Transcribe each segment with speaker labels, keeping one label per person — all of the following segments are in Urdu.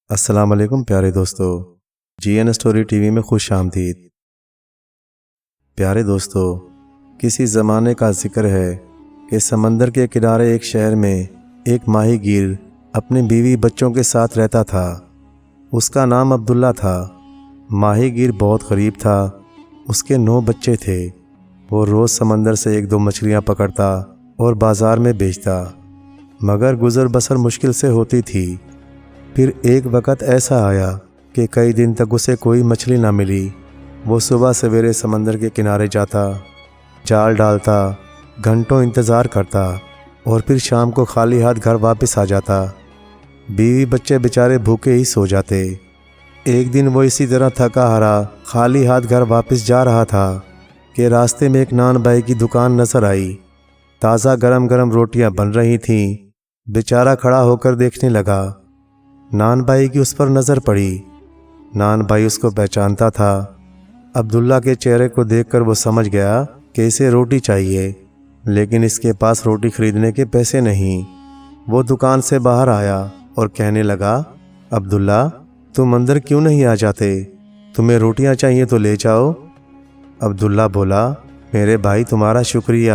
Speaker 1: السلام علیکم پیارے دوستو، جی این اسٹوری ٹی وی میں خوش آمدید۔ پیارے دوستو، کسی زمانے کا ذکر ہے کہ سمندر کے کنارے ایک شہر میں ایک ماہی گیر اپنے بیوی بچوں کے ساتھ رہتا تھا۔ اس کا نام عبداللہ تھا۔ ماہی گیر بہت غریب تھا۔ اس کے 9 بچے تھے۔ وہ روز سمندر سے 1-2 مچھلیاں پکڑتا اور بازار میں بیچتا، مگر گزر بسر مشکل سے ہوتی تھی۔ پھر ایک وقت ایسا آیا کہ کئی دن تک اسے کوئی مچھلی نہ ملی۔ وہ صبح سویرے سمندر کے کنارے جاتا، جال ڈالتا، گھنٹوں انتظار کرتا اور پھر شام کو خالی ہاتھ گھر واپس آ جاتا۔ بیوی بچے بیچارے بھوکے ہی سو جاتے۔ ایک دن وہ اسی طرح تھکا ہارا خالی ہاتھ گھر واپس جا رہا تھا کہ راستے میں ایک نان بائی کی دکان نظر آئی۔ تازہ گرم گرم روٹیاں بن رہی تھیں۔ بیچارہ کھڑا ہو کر دیکھنے لگا۔ نان بائی کی اس پر نظر پڑی۔ نان بائی اس کو پہچانتا تھا۔ عبداللہ کے چہرے کو دیکھ کر وہ سمجھ گیا کہ اسے روٹی چاہیے، لیکن اس کے پاس روٹی خریدنے کے پیسے نہیں۔ وہ دکان سے باہر آیا اور کہنے لگا، عبداللہ، تم اندر کیوں نہیں آ جاتے؟ تمہیں روٹیاں چاہیے تو لے جاؤ۔ عبداللہ بولا، میرے بھائی تمہارا شکریہ،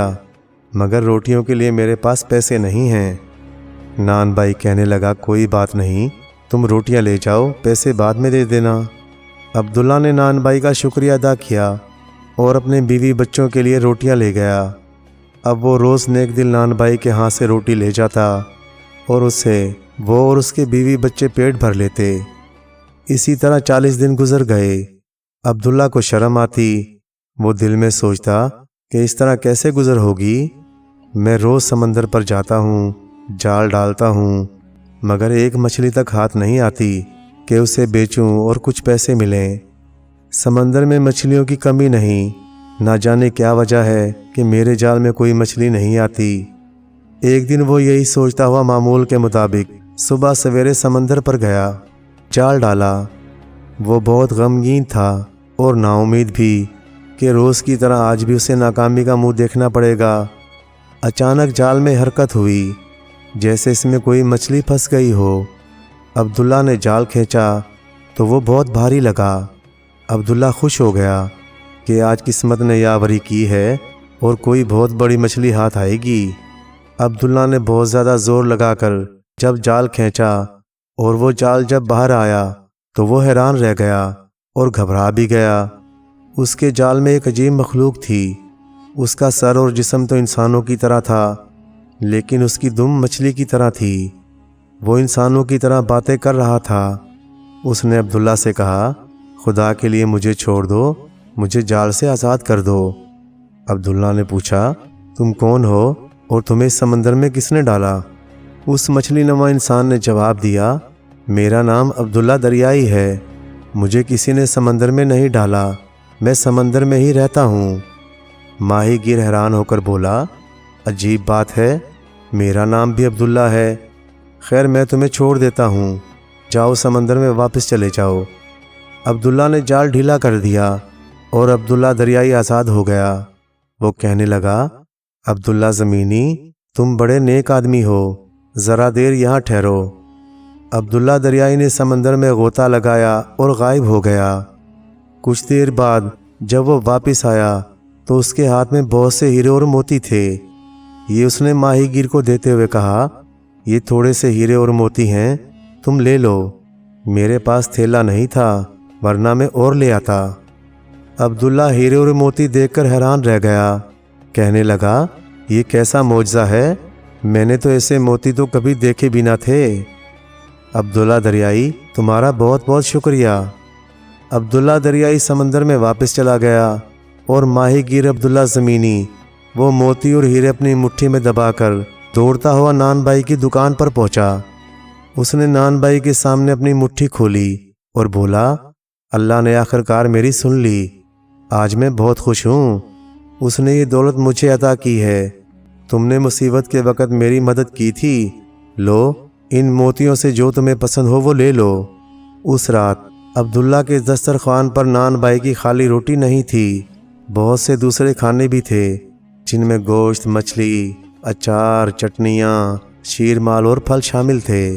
Speaker 1: مگر روٹیوں کے لیے میرے پاس پیسے نہیں ہیں۔ نان بائی کہنے لگا، کوئی بات نہیں، تم روٹیاں لے جاؤ، پیسے بعد میں دے دینا۔ عبداللہ نے نان بائی کا شکریہ ادا کیا اور اپنے بیوی بچوں کے لیے روٹیاں لے گیا۔ اب وہ روز نیک دل نان بائی کے ہاتھ سے روٹی لے جاتا اور اس سے وہ اور اس کے بیوی بچے پیٹ بھر لیتے۔ اسی طرح 40 دن گزر گئے۔ عبداللہ کو شرم آتی۔ وہ دل میں سوچتا کہ اس طرح کیسے گزر ہوگی؟ میں روز سمندر پر جاتا ہوں، جال ڈالتا ہوں، مگر ایک مچھلی تک ہاتھ نہیں آتی کہ اسے بیچوں اور کچھ پیسے ملیں۔ سمندر میں مچھلیوں کی کمی نہیں، نہ جانے کیا وجہ ہے کہ میرے جال میں کوئی مچھلی نہیں آتی۔ ایک دن وہ یہی سوچتا ہوا معمول کے مطابق صبح سویرے سمندر پر گیا، جال ڈالا۔ وہ بہت غمگین تھا اور نا امید بھی کہ روز کی طرح آج بھی اسے ناکامی کا منہ دیکھنا پڑے گا۔ اچانک جال میں حرکت ہوئی، جیسے اس میں کوئی مچھلی پھنس گئی ہو۔ عبداللہ نے جال کھینچا تو وہ بہت بھاری لگا۔ عبداللہ خوش ہو گیا کہ آج قسمت نے یاوری کی ہے اور کوئی بہت بڑی مچھلی ہاتھ آئے گی۔ عبداللہ نے بہت زیادہ زور لگا کر جب جال کھینچا اور وہ جال جب باہر آیا تو وہ حیران رہ گیا اور گھبرا بھی گیا۔ اس کے جال میں ایک عجیب مخلوق تھی۔ اس کا سر اور جسم تو انسانوں کی طرح تھا، لیکن اس کی دم مچھلی کی طرح تھی۔ وہ انسانوں کی طرح باتیں کر رہا تھا۔ اس نے عبداللہ سے کہا، خدا کے لیے مجھے چھوڑ دو، مجھے جال سے آزاد کر دو۔ عبداللہ نے پوچھا، تم کون ہو اور تمہیں اس سمندر میں کس نے ڈالا؟ اس مچھلی نما انسان نے جواب دیا، میرا نام عبداللہ دریائی ہے، مجھے کسی نے سمندر میں نہیں ڈالا، میں سمندر میں ہی رہتا ہوں۔ ماہی گیر حیران ہو کر بولا، عجیب بات ہے، میرا نام بھی عبداللہ ہے۔ خیر میں تمہیں چھوڑ دیتا ہوں، جاؤ سمندر میں واپس چلے جاؤ۔ عبداللہ نے جال ڈھیلا کر دیا اور عبداللہ دریائی آزاد ہو گیا۔ وہ کہنے لگا، عبداللہ زمینی، تم بڑے نیک آدمی ہو، ذرا دیر یہاں ٹھہرو۔ عبداللہ دریائی نے سمندر میں غوطہ لگایا اور غائب ہو گیا۔ کچھ دیر بعد جب وہ واپس آیا تو اس کے ہاتھ میں بہت سے ہیرے اور موتی تھے۔ یہ اس نے ماہی گیر کو دیتے ہوئے کہا، یہ تھوڑے سے ہیرے اور موتی ہیں، تم لے لو، میرے پاس تھیلا نہیں تھا ورنہ میں اور لے آتا۔ عبداللہ ہیرے اور موتی دیکھ کر حیران رہ گیا۔ کہنے لگا، یہ کیسا معجزہ ہے، میں نے تو ایسے موتی تو کبھی دیکھے بھی نہ تھے۔ عبداللہ دریائی، تمہارا بہت بہت شکریہ۔ عبداللہ دریائی سمندر میں واپس چلا گیا اور ماہی گیر عبداللہ زمینی وہ موتی اور ہیرے اپنی مٹھی میں دبا کر دوڑتا ہوا نان بائی کی دکان پر پہنچا۔ اس نے نان بائی کے سامنے اپنی مٹھی کھولی اور بولا، اللہ نے آخرکار میری سن لی، آج میں بہت خوش ہوں، اس نے یہ دولت مجھے عطا کی ہے، تم نے مصیبت کے وقت میری مدد کی تھی، لو ان موتیوں سے جو تمہیں پسند ہو وہ لے لو۔ اس رات عبداللہ کے دسترخوان پر نان بائی کی خالی روٹی نہیں تھی، بہت سے دوسرے کھانے بھی تھے، جن میں گوشت، مچھلی، اچار، چٹنیاں، شیرمال اور پھل شامل تھے۔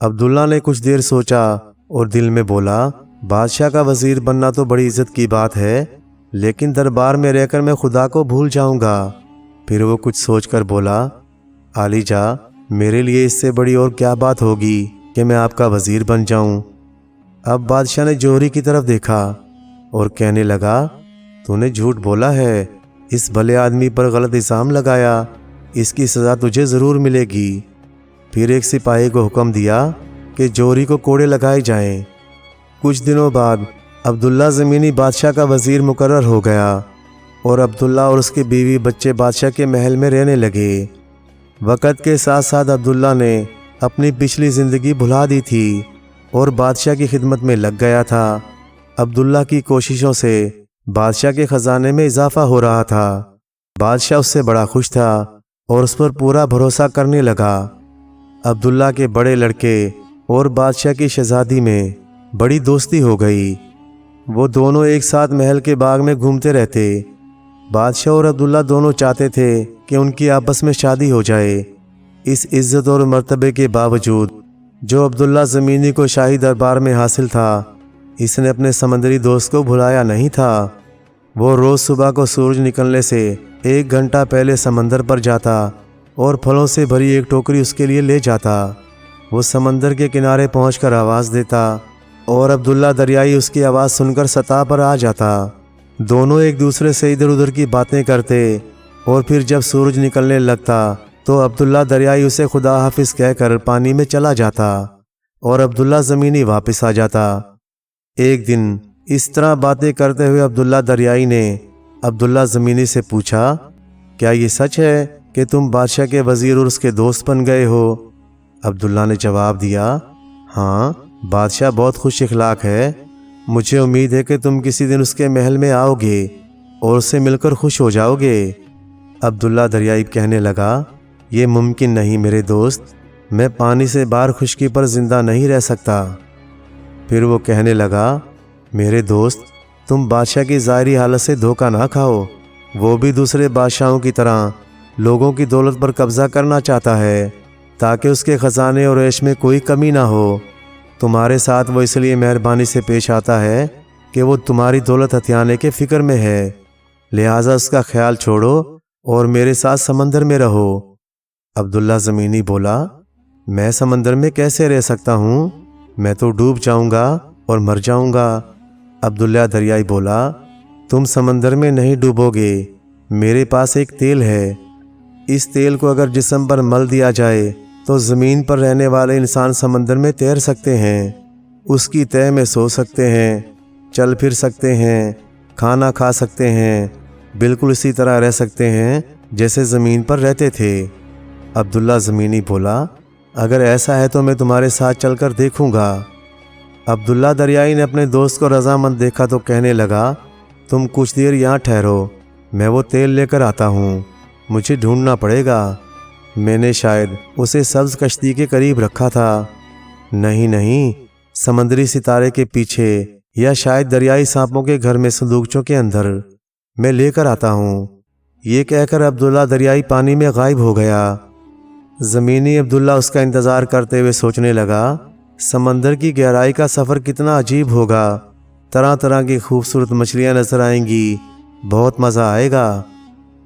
Speaker 1: عبداللہ نے کچھ دیر سوچا اور دل میں بولا، بادشاہ کا وزیر بننا تو بڑی عزت کی بات ہے، لیکن دربار میں رہ کر میں خدا کو بھول جاؤں گا۔ پھر وہ کچھ سوچ کر بولا، عالی جا، میرے لیے اس سے بڑی اور کیا بات ہوگی کہ میں آپ کا وزیر بن جاؤں۔ اب بادشاہ نے جوہری کی طرف دیکھا اور کہنے لگا، تو نے جھوٹ بولا ہے، اس بھلے آدمی پر غلط الزام لگایا، اس کی سزا تجھے ضرور ملے گی۔ پھر ایک سپاہی کو حکم دیا کہ جوہری کو کوڑے لگائے جائیں۔ کچھ دنوں بعد عبداللہ زمینی بادشاہ کا وزیر مقرر ہو گیا اور عبداللہ اور اس کی بیوی بچے بادشاہ کے محل میں رہنے لگے۔ وقت کے ساتھ ساتھ عبداللہ نے اپنی پچھلی زندگی بھلا دی تھی اور بادشاہ کی خدمت میں لگ گیا تھا۔ عبداللہ کی کوششوں سے بادشاہ کے خزانے میں اضافہ ہو رہا تھا۔ بادشاہ اس سے بڑا خوش تھا اور اس پر پورا بھروسہ کرنے لگا۔ عبداللہ کے بڑے لڑکے اور بادشاہ کی شہزادی میں بڑی دوستی ہو گئی۔ وہ دونوں ایک ساتھ محل کے باغ میں گھومتے رہتے۔ بادشاہ اور عبداللہ دونوں چاہتے تھے کہ ان کی آپس میں شادی ہو جائے۔ اس عزت اور مرتبے کے باوجود جو عبداللہ زمینی کو شاہی دربار میں حاصل تھا، اس نے اپنے سمندری دوست کو بھلایا نہیں تھا۔ وہ روز صبح کو سورج نکلنے سے 1 گھنٹہ پہلے سمندر پر جاتا اور پھلوں سے بھری ایک ٹوکری اس کے لیے لے جاتا۔ وہ سمندر کے کنارے پہنچ کر آواز دیتا اور عبداللہ دریائی اس کی آواز سن کر سطح پر آ جاتا۔ دونوں ایک دوسرے سے ادھر ادھر کی باتیں کرتے اور پھر جب سورج نکلنے لگتا تو عبداللہ دریائی اسے خدا حافظ کہہ کر پانی میں چلا جاتا اور عبداللہ زمینی واپس آ جاتا۔ ایک دن اس طرح باتیں کرتے ہوئے عبداللہ دریائی نے عبداللہ زمینی سے پوچھا، کیا یہ سچ ہے کہ تم بادشاہ کے وزیر اور اس کے دوست بن گئے ہو؟ عبداللہ نے جواب دیا، ہاں، بادشاہ بہت خوش اخلاق ہے، مجھے امید ہے کہ تم کسی دن اس کے محل میں آؤ گے اور اس سے مل کر خوش ہو جاؤ گے۔ عبداللہ دریائی کہنے لگا، یہ ممکن نہیں میرے دوست، میں پانی سے باہر خشکی پر زندہ نہیں رہ سکتا۔ پھر وہ کہنے لگا، میرے دوست، تم بادشاہ کی ظاہری حالت سے دھوکہ نہ کھاؤ، وہ بھی دوسرے بادشاہوں کی طرح لوگوں کی دولت پر قبضہ کرنا چاہتا ہے تاکہ اس کے خزانے اور عیش میں کوئی کمی نہ ہو۔ تمہارے ساتھ وہ اس لیے مہربانی سے پیش آتا ہے کہ وہ تمہاری دولت ہتھیانے کے فکر میں ہے، لہٰذا اس کا خیال چھوڑو اور میرے ساتھ سمندر میں رہو۔ عبداللہ زمینی بولا، میں سمندر میں کیسے رہ سکتا ہوں؟ میں تو ڈوب جاؤں گا اور مر جاؤں گا۔ عبداللہ دریائی بولا، تم سمندر میں نہیں ڈوبو گے، میرے پاس ایک تیل ہے، اس تیل کو اگر جسم پر مل دیا جائے تو زمین پر رہنے والے انسان سمندر میں تیر سکتے ہیں، اس کی تہہ میں سو سکتے ہیں، چل پھر سکتے ہیں، کھانا کھا سکتے ہیں، بالکل اسی طرح رہ سکتے ہیں جیسے زمین پر رہتے تھے۔ عبداللہ زمینی بولا، اگر ایسا ہے تو میں تمہارے ساتھ چل کر دیکھوں گا۔ عبداللہ دریائی نے اپنے دوست کو رضامند دیکھا تو کہنے لگا، تم کچھ دیر یہاں ٹھہرو، میں وہ تیل لے کر آتا ہوں، مجھے ڈھونڈنا پڑے گا، میں نے شاید اسے سبز کشتی کے قریب رکھا تھا۔ نہیں، سمندری ستارے کے پیچھے یا شاید دریائی سانپوں کے گھر میں صندوقچوں کے اندر، میں لے کر آتا ہوں۔ یہ کہہ کر عبداللہ دریائی پانی میں غائب ہو گیا۔ زمینی عبداللہ اس کا انتظار کرتے ہوئے سوچنے لگا، سمندر کی گہرائی کا سفر کتنا عجیب ہوگا، طرح طرح کی خوبصورت مچھلیاں نظر آئیں گی، بہت مزہ آئے گا،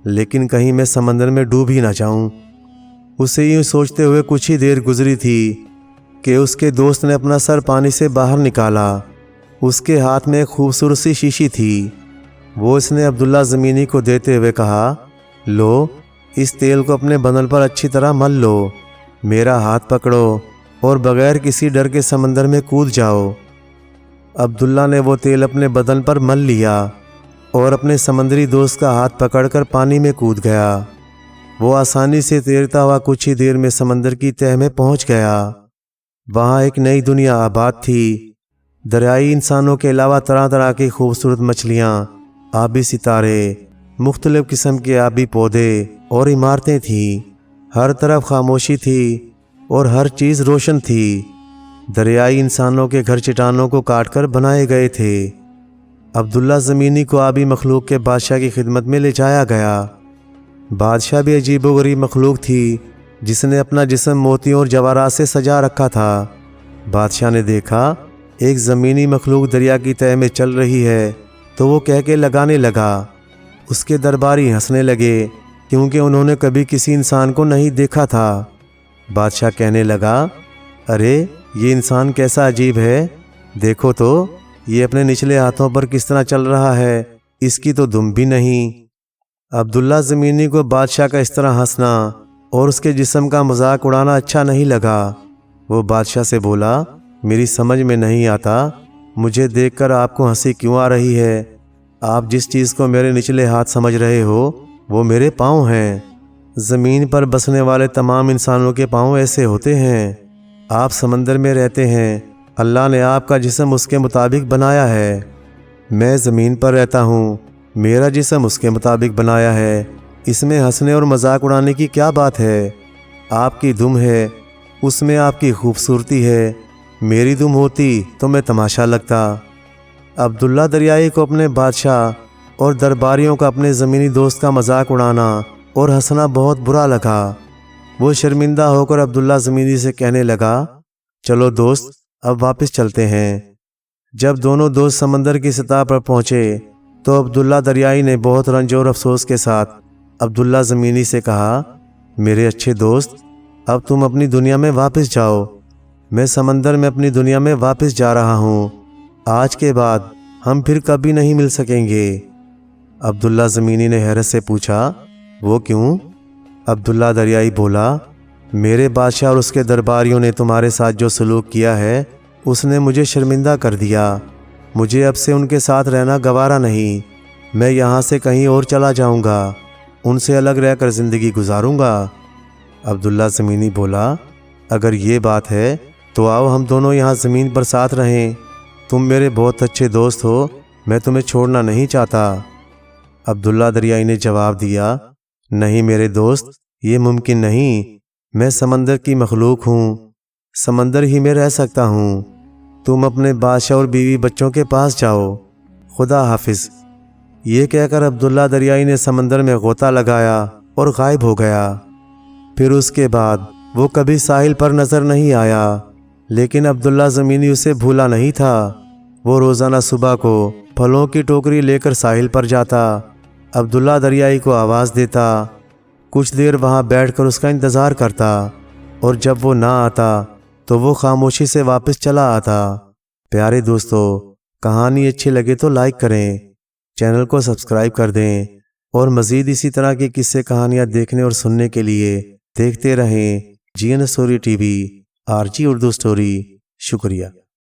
Speaker 1: لیکن کہیں میں سمندر میں ڈوب ہی نہ جاؤں۔ اسے یوں سوچتے ہوئے کچھ ہی دیر گزری تھی کہ اس کے دوست نے اپنا سر پانی سے باہر نکالا۔ اس کے ہاتھ میں ایک خوبصورت سی شیشی تھی۔ وہ اس نے عبداللہ زمینی کو دیتے ہوئے کہا، لو، اس تیل کو اپنے بدن پر اچھی طرح مل لو، میرا ہاتھ پکڑو اور بغیر کسی ڈر کے سمندر میں کود جاؤ۔ عبداللہ نے وہ تیل اپنے بدن پر مل لیا اور اپنے سمندری دوست کا ہاتھ پکڑ کر پانی میں کود گیا۔ وہ آسانی سے تیرتا ہوا کچھ ہی دیر میں سمندر کی تہہ میں پہنچ گیا۔ وہاں ایک نئی دنیا آباد تھی۔ دریائی انسانوں کے علاوہ طرح طرح کی خوبصورت مچھلیاں، آبی ستارے، مختلف قسم کے آبی پودے اور عمارتیں تھیں۔ ہر طرف خاموشی تھی اور ہر چیز روشن تھی۔ دریائی انسانوں کے گھر چٹانوں کو کاٹ کر بنائے گئے تھے۔ عبداللہ زمینی کو آبی مخلوق کے بادشاہ کی خدمت میں لے جایا گیا۔ بادشاہ بھی عجیب و غریب مخلوق تھی جس نے اپنا جسم موتیوں اور جواہرات سے سجا رکھا تھا۔ بادشاہ نے دیکھا ایک زمینی مخلوق دریا کی تہہ میں چل رہی ہے تو وہ کہہ کے لگانے لگا۔ اس کے درباری ہنسنے لگے کیونکہ انہوں نے کبھی کسی انسان کو نہیں دیکھا تھا۔ بادشاہ کہنے لگا، ارے یہ انسان کیسا عجیب ہے، دیکھو تو یہ اپنے نچلے ہاتھوں پر کس طرح چل رہا ہے، اس کی تو دم بھی نہیں۔ عبداللہ زمینی کو بادشاہ کا اس طرح ہنسنا اور اس کے جسم کا مذاق اڑانا اچھا نہیں لگا۔ وہ بادشاہ سے بولا، میری سمجھ میں نہیں آتا، مجھے دیکھ کر آپ کو ہنسی کیوں آ رہی ہے؟ آپ جس چیز کو میرے نچلے ہاتھ سمجھ رہے ہو وہ میرے پاؤں ہیں۔ زمین پر بسنے والے تمام انسانوں کے پاؤں ایسے ہوتے ہیں۔ آپ سمندر میں رہتے ہیں، اللہ نے آپ کا جسم اس کے مطابق بنایا ہے۔ میں زمین پر رہتا ہوں، میرا جسم اس کے مطابق بنایا ہے۔ اس میں ہنسنے اور مذاق اڑانے کی کیا بات ہے؟ آپ کی دم ہے، اس میں آپ کی خوبصورتی ہے، میری دم ہوتی تو میں تماشا لگتا۔ عبداللہ دریائی کو اپنے بادشاہ اور درباریوں کا اپنے زمینی دوست کا مذاق اڑانا اور ہنسنا بہت برا لگا۔ وہ شرمندہ ہو کر عبداللہ زمینی سے کہنے لگا، چلو دوست اب واپس چلتے ہیں۔ جب دونوں دوست سمندر کی سطح پر پہنچے تو عبداللہ دریائی نے بہت رنج اور افسوس کے ساتھ عبداللہ زمینی سے کہا، میرے اچھے دوست اب تم اپنی دنیا میں واپس جاؤ، میں سمندر میں اپنی دنیا میں واپس جا رہا ہوں، آج کے بعد ہم پھر کبھی نہیں مل سکیں گے۔ عبداللہ زمینی نے حیرت سے پوچھا، وہ کیوں؟ عبداللہ دریائی بولا، میرے بادشاہ اور اس کے درباریوں نے تمہارے ساتھ جو سلوک کیا ہے اس نے مجھے شرمندہ کر دیا، مجھے اب سے ان کے ساتھ رہنا گوارا نہیں، میں یہاں سے کہیں اور چلا جاؤں گا، ان سے الگ رہ کر زندگی گزاروں گا۔ عبداللہ زمینی بولا، اگر یہ بات ہے تو آؤ ہم دونوں یہاں زمین پر ساتھ رہیں، تم میرے بہت اچھے دوست ہو، میں تمہیں چھوڑنا نہیں چاہتا۔ عبداللہ دریائی نے جواب دیا، نہیں میرے دوست، یہ ممکن نہیں، میں سمندر کی مخلوق ہوں، سمندر ہی میں رہ سکتا ہوں، تم اپنے بادشاہ اور بیوی بچوں کے پاس جاؤ، خدا حافظ۔ یہ کہہ کر عبداللہ دریائی نے سمندر میں غوطہ لگایا اور غائب ہو گیا۔ پھر اس کے بعد وہ کبھی ساحل پر نظر نہیں آیا، لیکن عبداللہ زمینی اسے بھولا نہیں تھا۔ وہ روزانہ صبح کو پھلوں کی ٹوکری لے کر ساحل پر جاتا، عبداللہ دریائی کو آواز دیتا، کچھ دیر وہاں بیٹھ کر اس کا انتظار کرتا، اور جب وہ نہ آتا تو وہ خاموشی سے واپس چلا آتا۔ پیارے دوستو، کہانی اچھی لگے تو لائک کریں، چینل کو سبسکرائب کر دیں، اور مزید اسی طرح کی قصے کہانیاں دیکھنے اور سننے کے لیے دیکھتے رہیں G N story T V, RG Urdu story. شکریہ۔